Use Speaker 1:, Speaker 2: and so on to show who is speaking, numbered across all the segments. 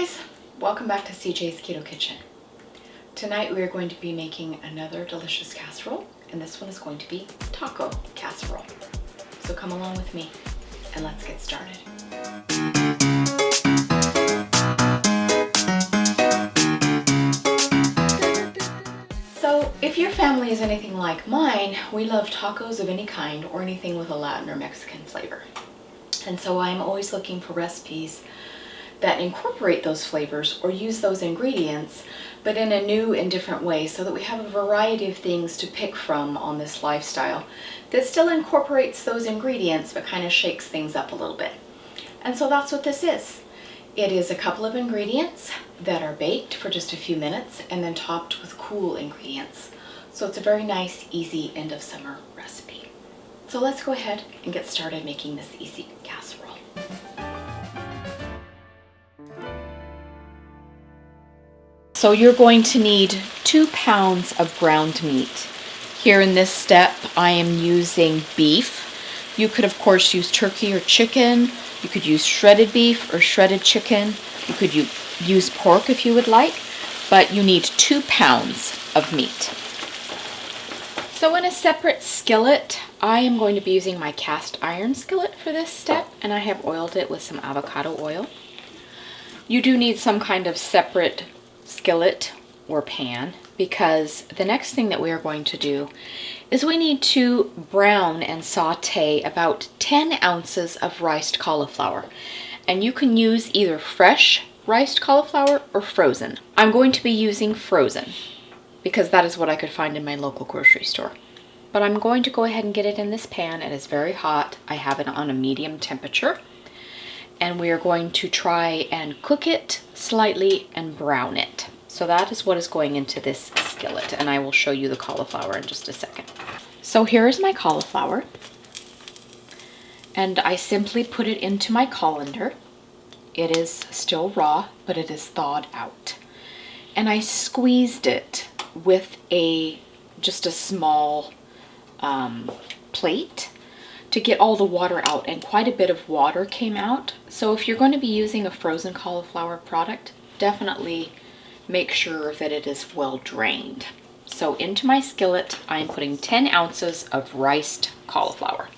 Speaker 1: guys, welcome back to CJ's Keto Kitchen. Tonight we are going to be making another delicious casserole, and this one is going to be taco casserole. So come along with me and let's get started. So if your family is anything like mine, we love tacos of any kind or anything with a Latin or Mexican flavor. And so I'm always looking for recipes that incorporate those flavors or use those ingredients, but in a new and different way, so that we have a variety of things to pick from on this lifestyle that still incorporates those ingredients but kind of shakes things up a little bit. And so that's what this is. It is a couple of ingredients that are baked for just a few minutes and then topped with cool ingredients. So it's a very nice, easy end of summer recipe. So let's go ahead and get started making this easy casserole. So you're going to need 2 pounds of ground meat. Here in this step, I am using beef. You could of course use turkey or chicken. You could use shredded beef or shredded chicken. You could use pork if you would like, but you need 2 pounds of meat. So in a separate skillet, I am going to be using my cast iron skillet for this step, and I have oiled it with some avocado oil. You do need some kind of separate skillet or pan, because the next thing that we are going to do is we need to brown and saute about 10 ounces of riced cauliflower. And you can use either fresh riced cauliflower or frozen. I'm going to be using frozen because that is what I could find in my local grocery store. But I'm going to go ahead and get it in this pan. It is very hot. I have it on a medium temperature. And we are going to try and cook it slightly and brown it. So that is what is going into this skillet, and I will show you the cauliflower in just a second. So here is my cauliflower, and I simply put it into my colander. It is still raw, but it is thawed out. And I squeezed it with just a small plate to get all the water out, and quite a bit of water came out. So if you're going to be using a frozen cauliflower product, definitely make sure that it is well drained. So into my skillet, I'm putting 10 ounces of riced cauliflower.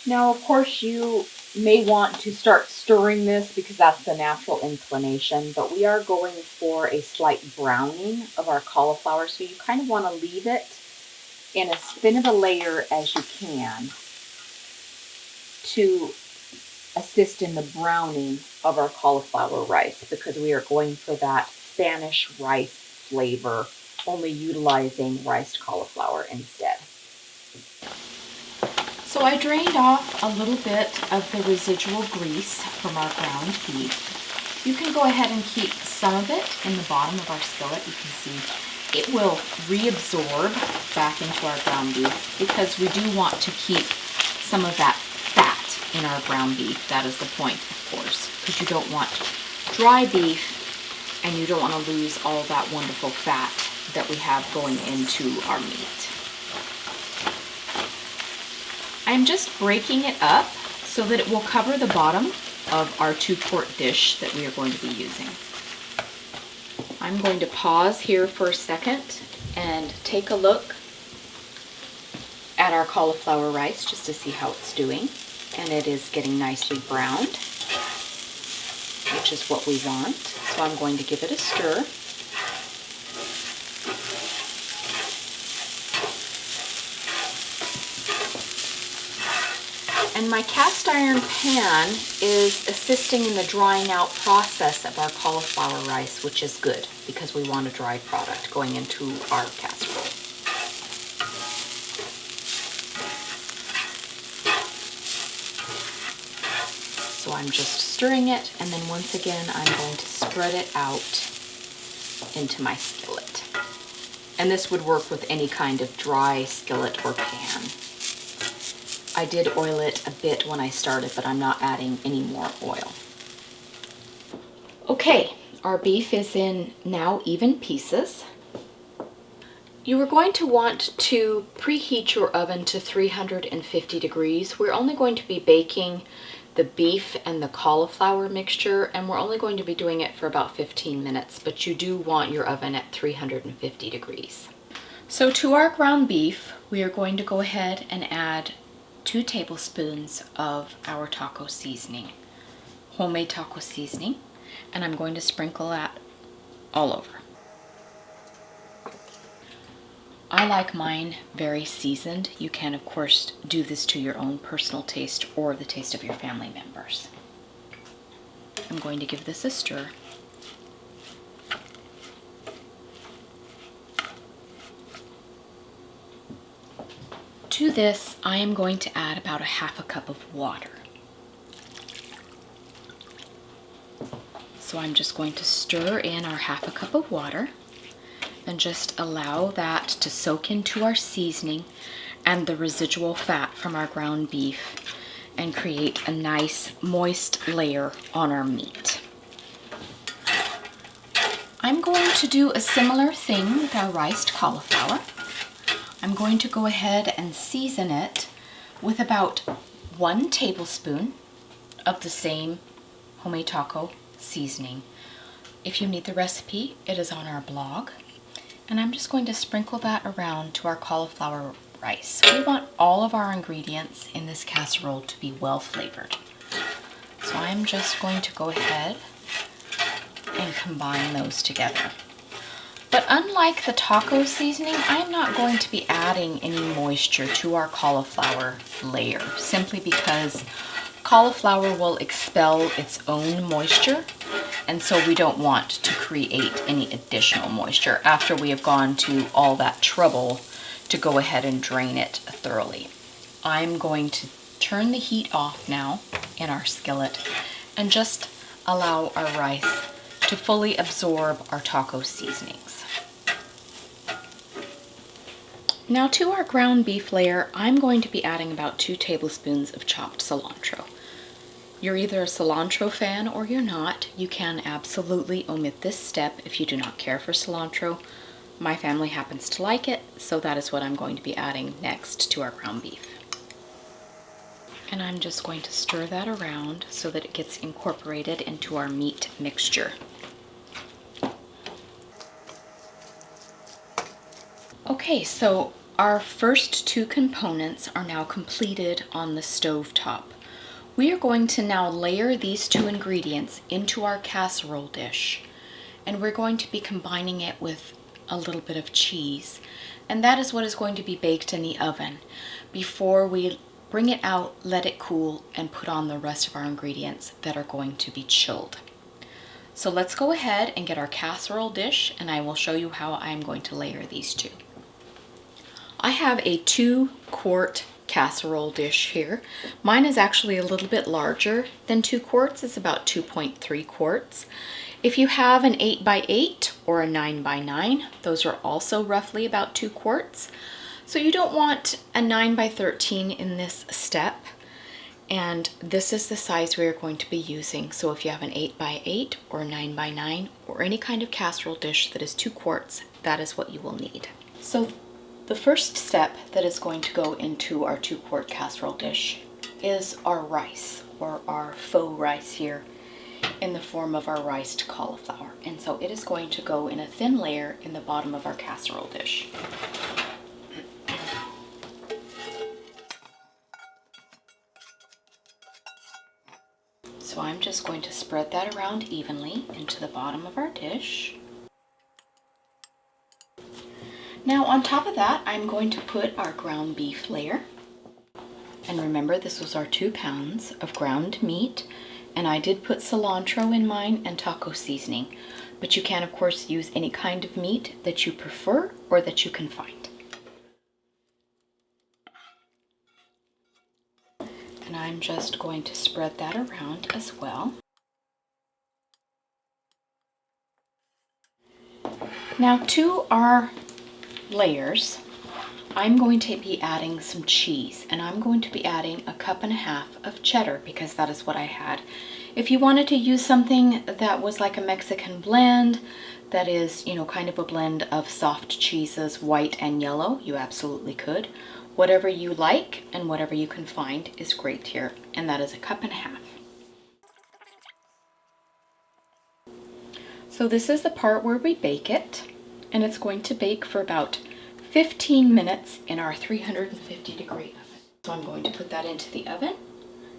Speaker 1: Now, of course, you may want to start stirring this because that's the natural inclination, but we are going for a slight browning of our cauliflower, so you kind of want to leave it in as thin of a layer as you can to assist in the browning of our cauliflower rice, because we are going for that Spanish rice flavor, only utilizing riced cauliflower instead. So I drained off a little bit of the residual grease from our ground beef. You can go ahead and keep some of it in the bottom of our skillet. You can see it will reabsorb back into our ground beef, because we do want to keep some of that fat in our ground beef. That is the point, of course, because you don't want dry beef and you don't want to lose all that wonderful fat that we have going into our meat. I'm just breaking it up so that it will cover the bottom of our 2-quart dish that we are going to be using. I'm going to pause here for a second and take a look at our cauliflower rice just to see how it's doing. And it is getting nicely browned, which is what we want. So I'm going to give it a stir. And my cast iron pan is assisting in the drying out process of our cauliflower rice, which is good because we want a dry product going into our casserole. So I'm just stirring it, and then once again I'm going to spread it out into my skillet. And this would work with any kind of dry skillet or pan. I did oil it a bit when I started, but I'm not adding any more oil. Okay, our beef is in now even pieces. You are going to want to preheat your oven to 350 degrees. We're only going to be baking the beef and the cauliflower mixture, and we're only going to be doing it for about 15 minutes, but you do want your oven at 350 degrees. So to our ground beef, we are going to go ahead and add 2 tablespoons of our taco seasoning, homemade taco seasoning, and I'm going to sprinkle that all over. I like mine very seasoned. You can, of course, do this to your own personal taste or the taste of your family members. I'm going to give this a stir. To this, I am going to add about a half a cup of water. So I'm just going to stir in our half a cup of water and just allow that to soak into our seasoning and the residual fat from our ground beef and create a nice moist layer on our meat. I'm going to do a similar thing with our riced cauliflower. I'm going to go ahead and season it with about 1 tablespoon of the same homemade taco seasoning. If you need the recipe, it is on our blog. And I'm just going to sprinkle that around to our cauliflower rice. We want all of our ingredients in this casserole to be well flavored. So I'm just going to go ahead and combine those together. But unlike the taco seasoning, I'm not going to be adding any moisture to our cauliflower layer, simply because cauliflower will expel its own moisture, and so we don't want to create any additional moisture after we have gone to all that trouble to go ahead and drain it thoroughly. I'm going to turn the heat off now in our skillet and just allow our rice to fully absorb our taco seasonings. Now to our ground beef layer, I'm going to be adding about 2 tablespoons of chopped cilantro. You're either a cilantro fan or you're not. You can absolutely omit this step if you do not care for cilantro. My family happens to like it, so that is what I'm going to be adding next to our ground beef. And I'm just going to stir that around so that it gets incorporated into our meat mixture. Okay, so our first 2 components are now completed on the stove top. We are going to now layer these 2 ingredients into our casserole dish, and we're going to be combining it with a little bit of cheese, and that is what is going to be baked in the oven before we bring it out, let it cool, and put on the rest of our ingredients that are going to be chilled. So let's go ahead and get our casserole dish, and I will show you how I'm going to layer these 2. I have a 2-quart casserole dish here. Mine is actually a little bit larger than 2 quarts. It's about 2.3 quarts. If you have an 8x8 or a 9x9, those are also roughly about 2 quarts. So you don't want a 9x13 in this step. And this is the size we are going to be using. So if you have an 8x8 or a 9x9 or any kind of casserole dish that is 2 quarts, that is what you will need. So the first step that is going to go into our 2-quart casserole dish is our rice, or our faux rice here, in the form of our riced cauliflower. And so it is going to go in a thin layer in the bottom of our casserole dish. So I'm just going to spread that around evenly into the bottom of our dish. Now on top of that, I'm going to put our ground beef layer. And remember, this was our 2 pounds of ground meat, and I did put cilantro in mine and taco seasoning, but you can of course use any kind of meat that you prefer or that you can find. And I'm just going to spread that around as well. Now to our layers, I'm going to be adding some cheese, and I'm going to be adding 1.5 cups of cheddar because that is what I had. If you wanted to use something that was like a Mexican blend, that is, you know, kind of a blend of soft cheeses, white and yellow, you absolutely could. Whatever you like and whatever you can find is great here. And that is 1.5 cups. So this is the part where we bake it, and it's going to bake for about 15 minutes in our 350-degree oven. So I'm going to put that into the oven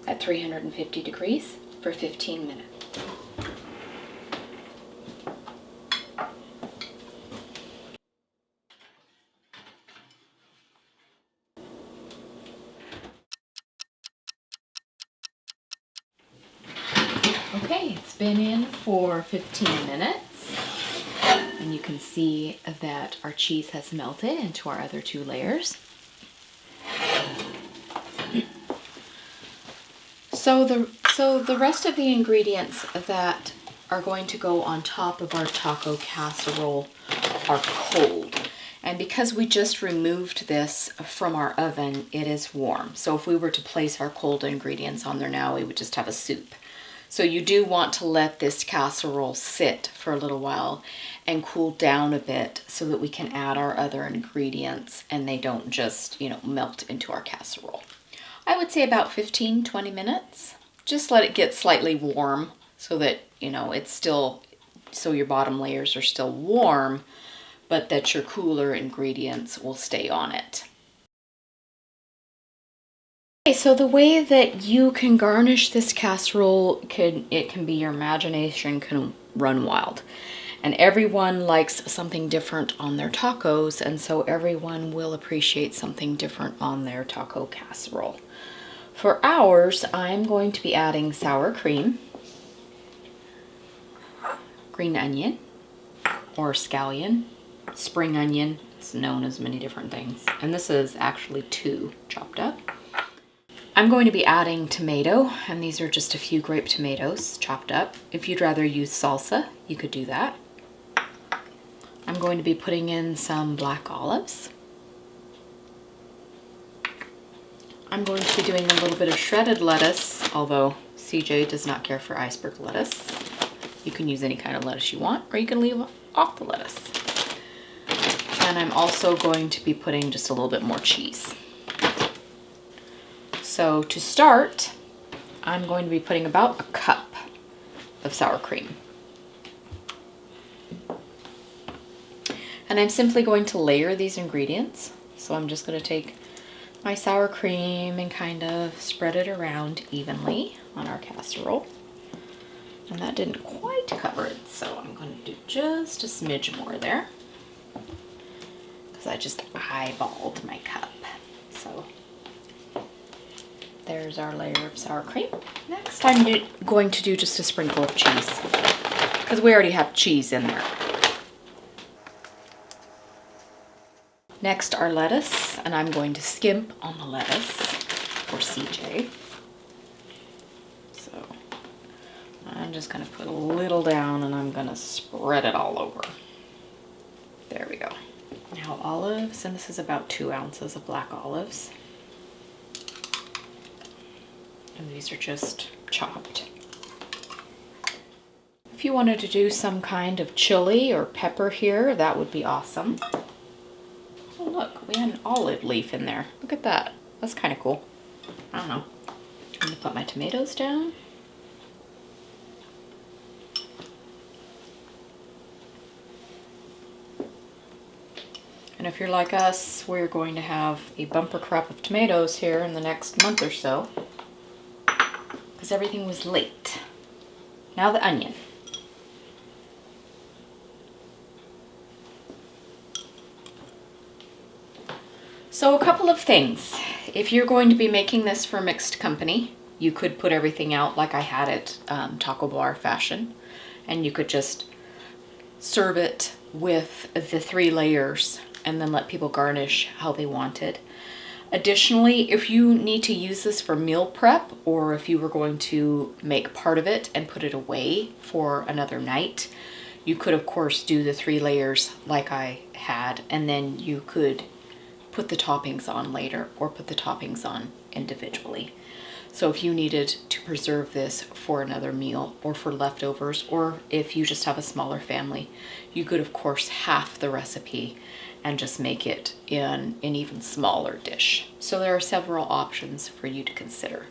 Speaker 1: at 350 degrees for 15 minutes. Okay, it's been in for 15 minutes, and you can see that our cheese has melted into our other 2 layers. So the rest of the ingredients that are going to go on top of our taco casserole are cold. And because we just removed this from our oven, it is warm. So if we were to place our cold ingredients on there now, we would just have a soup. So you do want to let this casserole sit for a little while and cool down a bit so that we can add our other ingredients and they don't just, you know, melt into our casserole. I would say about 15-20 minutes. Just let it get slightly warm so that, you know, it's still, so your bottom layers are still warm, but that your cooler ingredients will stay on it. Okay, so the way that you can garnish this casserole, it can be your imagination can run wild. And everyone likes something different on their tacos, and so everyone will appreciate something different on their taco casserole. For ours, I'm going to be adding sour cream, green onion, or scallion, spring onion. It's known as many different things. And this is actually 2 chopped up. I'm going to be adding tomato, and these are just a few grape tomatoes chopped up. If you'd rather use salsa, you could do that. I'm going to be putting in some black olives. I'm going to be doing a little bit of shredded lettuce, although CJ does not care for iceberg lettuce. You can use any kind of lettuce you want, or you can leave off the lettuce. And I'm also going to be putting just a little bit more cheese. So to start, I'm going to be putting about 1 cup of sour cream. And I'm simply going to layer these ingredients. So I'm just going to take my sour cream and kind of spread it around evenly on our casserole. And that didn't quite cover it, so I'm going to do just a smidge more there, because I just eyeballed my cup. So there's our layer of sour cream. Next, I'm going to do just a sprinkle of cheese, because we already have cheese in there. Next, our lettuce, and I'm going to skimp on the lettuce for CJ. So I'm just going to put a little down, and I'm going to spread it all over. There we go. Now olives, and this is about 2 ounces of black olives. And these are just chopped. If you wanted to do some kind of chili or pepper here, that would be awesome. Oh look, we had an olive leaf in there. Look at that. That's kind of cool. I don't know. I'm going to put my tomatoes down. And if you're like us, we're going to have a bumper crop of tomatoes here in the next month or so, because everything was late. Now the onion. So a couple of things. If you're going to be making this for mixed company, you could put everything out like I had it taco bar fashion, and you could just serve it with the 3 layers and then let people garnish how they wanted. Additionally, if you need to use this for meal prep, or if you were going to make part of it and put it away for another night, you could of course do the 3 layers like I had, and then you could put the toppings on later or put the toppings on individually. So if you needed to preserve this for another meal or for leftovers, or if you just have a smaller family, you could of course half the recipe and just make it in an even smaller dish. So there are several options for you to consider.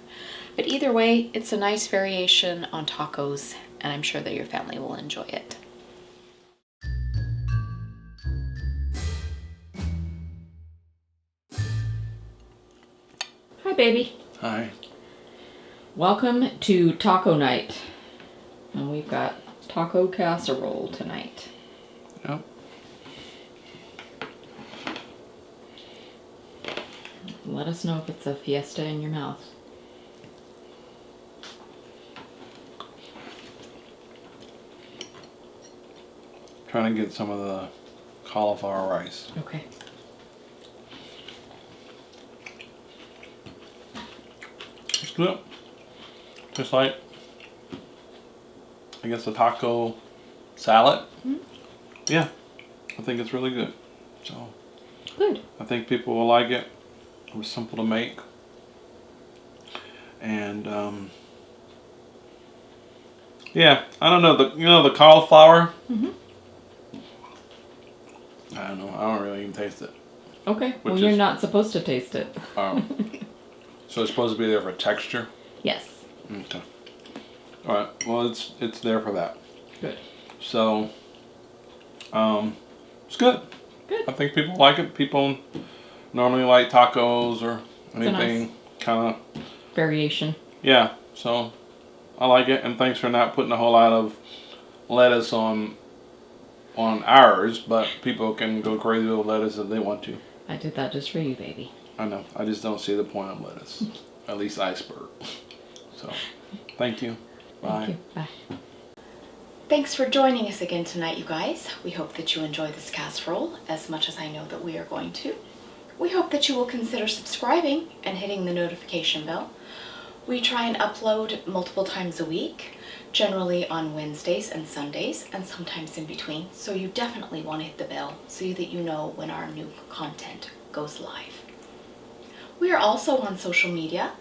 Speaker 1: But either way, it's a nice variation on tacos, and I'm sure that your family will enjoy it. Hi, baby.
Speaker 2: Hi.
Speaker 1: Welcome to taco night. And we've got taco casserole tonight.
Speaker 2: Yep.
Speaker 1: Let us know if it's a fiesta in your mouth.
Speaker 2: Trying to get some of the cauliflower rice.
Speaker 1: Okay.
Speaker 2: It's good. Just like, I guess, a taco salad.
Speaker 1: Mm-hmm.
Speaker 2: Yeah, I think it's really good. So
Speaker 1: Good.
Speaker 2: I think people will like it. It was simple to make. And yeah, I don't know, the cauliflower.
Speaker 1: Mm-hmm.
Speaker 2: I don't know. I don't really even taste it.
Speaker 1: Okay. Well, you're not supposed to taste it.
Speaker 2: Oh. So it's supposed to be there for texture?
Speaker 1: Yes.
Speaker 2: Okay. All right. Well, it's there for that.
Speaker 1: Good.
Speaker 2: So, it's good.
Speaker 1: Good.
Speaker 2: I think people like it. People normally like tacos or
Speaker 1: It's a
Speaker 2: anything kind of
Speaker 1: variation.
Speaker 2: Yeah. So I like it, and thanks for not putting a whole lot of lettuce on ours, but people can go crazy with lettuce if they want to.
Speaker 1: I did that just for you, baby.
Speaker 2: I know. I just don't see the point of lettuce. At least iceberg. So, thank you. Bye.
Speaker 1: Thank you. Bye. Thanks for joining us again tonight, you guys. We hope that you enjoy this casserole as much as I know that we are going to. We hope that you will consider subscribing and hitting the notification bell. We try and upload multiple times a week, generally on Wednesdays and Sundays, and sometimes in between. So you definitely want to hit the bell so that you know when our new content goes live. We are also on social media.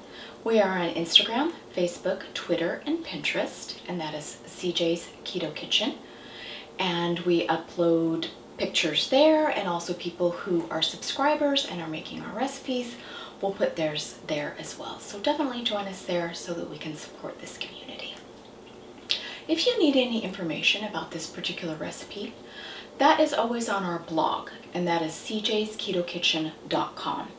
Speaker 1: We are on Instagram, Facebook, Twitter, and Pinterest, and that is Cjsketokitchen. And we upload pictures there, and also people who are subscribers and are making our recipes, we'll put theirs there as well. So definitely join us there so that we can support this community. If you need any information about this particular recipe, that is always on our blog, and that is Cjsketokitchen.com.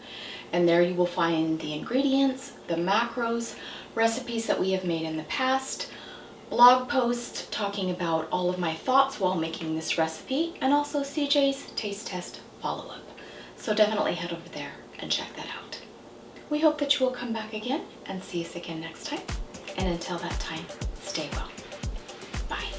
Speaker 1: And there you will find the ingredients, the macros, recipes that we have made in the past, blog posts talking about all of my thoughts while making this recipe, and also CJ's taste test follow-up. So definitely head over there and check that out. We hope that you will come back again and see us again next time. And until that time, stay well. Bye.